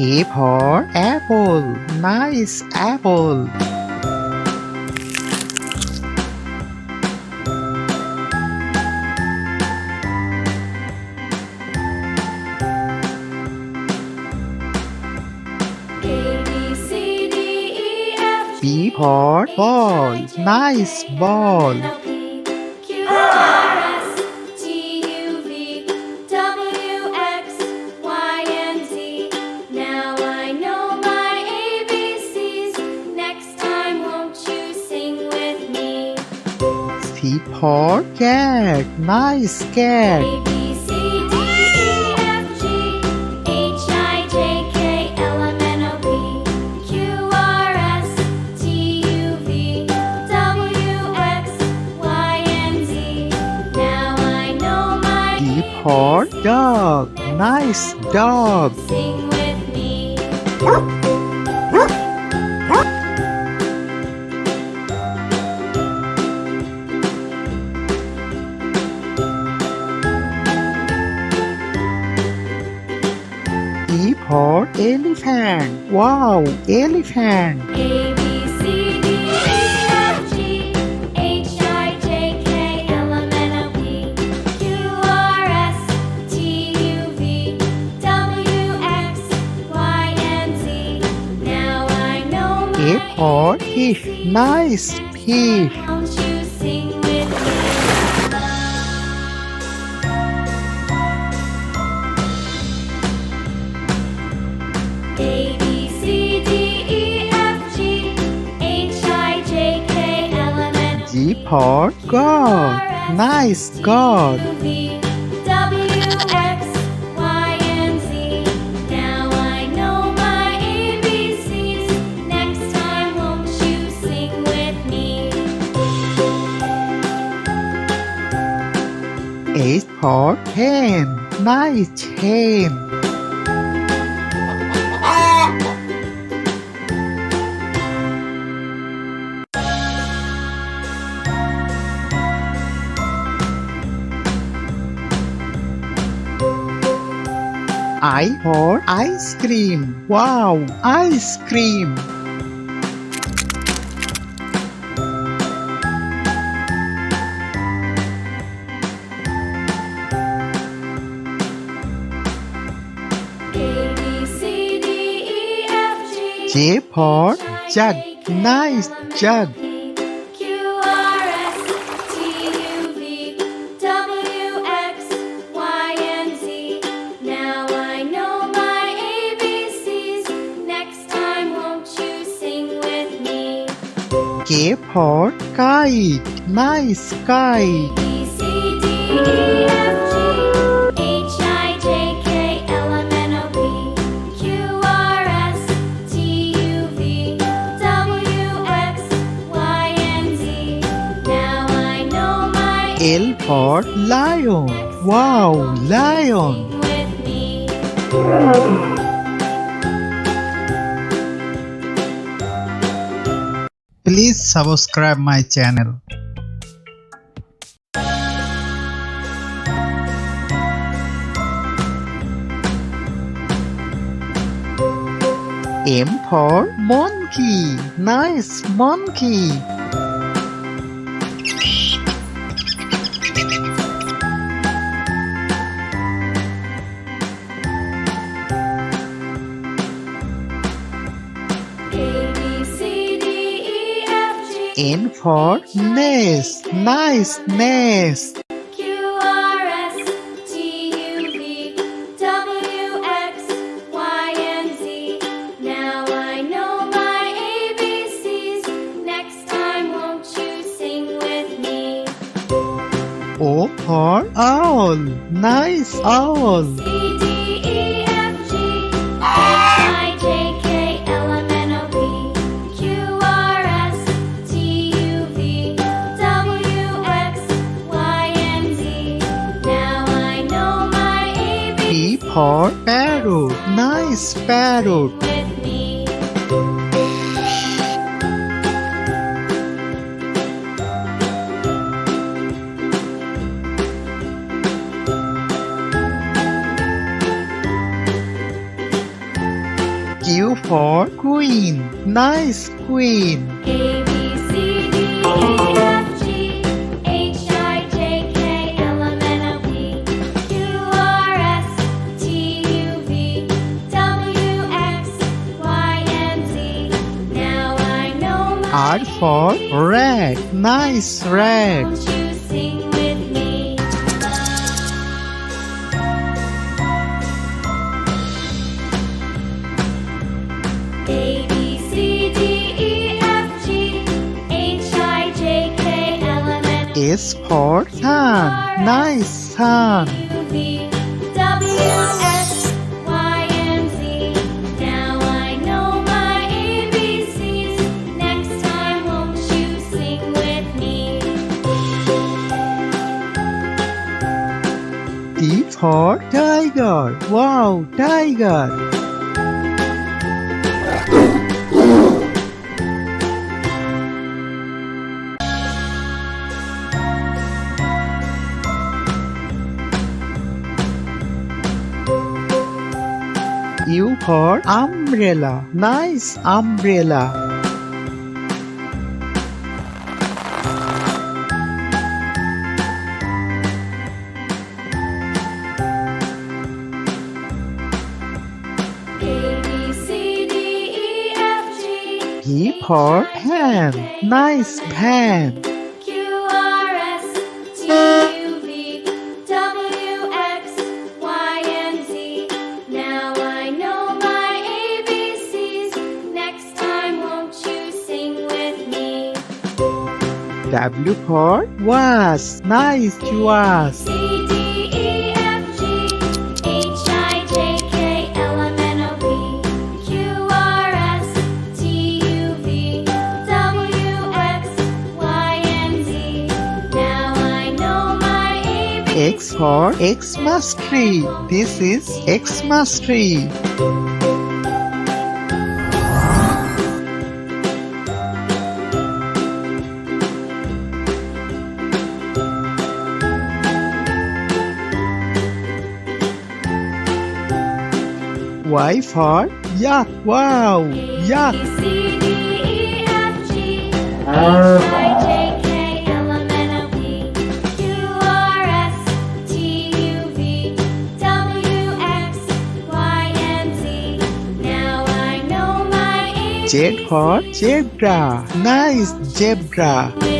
A for apple. Nice apple. B for ball. Nice ball. C for cat. Nice cat. D for dog. Nice dog. Sing with me. E for elephant. Wow, elephant. A, B, C, D, E, F, G, H, I, J, K, L, M, N, O, P, Q, R, S, T, U, V, W, X, Y, and Z. Now I know my F for fish. Nice fish. Won't you sing with me? A, B, C, D, E, F, G, H, I, J, K, L, M, N, O, G for God. Nice God. V, W, X, Y, and Z. Now I know my ABCs. Next time, won't you sing with me? H for chain. Nice chain. I for ice cream. Wow, ice cream. A, B, C, D, E, F, G, J for jug. Nice jug. Q, R, S, T, U, V, W, X, Y, and Z. Now I know my ABCs. Next time, won't you sing with me? K for kite. Nice kite. B, C, D, E, F, G, H, I, J, K, L, M, N, O, P, Q, R, S, T, U, V, W, X, Y, and Z. Now I know my L for lion. Wow, lion. Sing with me. Please subscribe my channel. M for monkey. Nice monkey. A, B, C, D, E, F, G, N for nest. Nice nest. Q, R, S, T, U, V, W, X, Y, and Z. Now I know my ABCs. Next time, won't you sing with me? O for owl. Nice owl. C, D, E, F, G, H, I, J, K, L, M, N, O, P, Q, R, S, T, U, V, W, X, Y, and Z. Now I know my ABCs. P for parrot. Nice parrot. With me. for queen. Nice queen. A, B, C, D, E, F, G, H, I, J, K, L, M, N, O, P, Q, R, S, T, U, V, W, X, Y, and Z. Now I know my R for red. Nice red. Won't you sing with me? A, B, C, D, E, F, G, H, I, J, K, L, M, N, O, S for sun. Nice sun. U, V, W, X, Y, and Z. Now I know my ABCs. Next time, won't you sing with me? T for tiger. Wow, tiger. U for umbrella. Nice umbrella. A, B, C, D, E, F, G, P for pen. Nice pen. Q, R, S, T, U, V, W, X, Y, and Z. Now I know my ABCs. Next time, won't you sing with me? W for vase. Nice vase. C, D, E, F, G, H, I, J, K, L, M, N, O, P, Q, R, S, T, U, V, W, X, Y, and Z. Now I know my ABCs. X for Xmas tree. This is Xmas tree. Y for yak. Wow, yak. A, B, C, D, E, F, G, H, I, J, K, L, M, N, O, P, Q, R, S, T, U, V, W, X, Y, and Z. Now I know my ABCs. Z for zebra. Nice zebra. With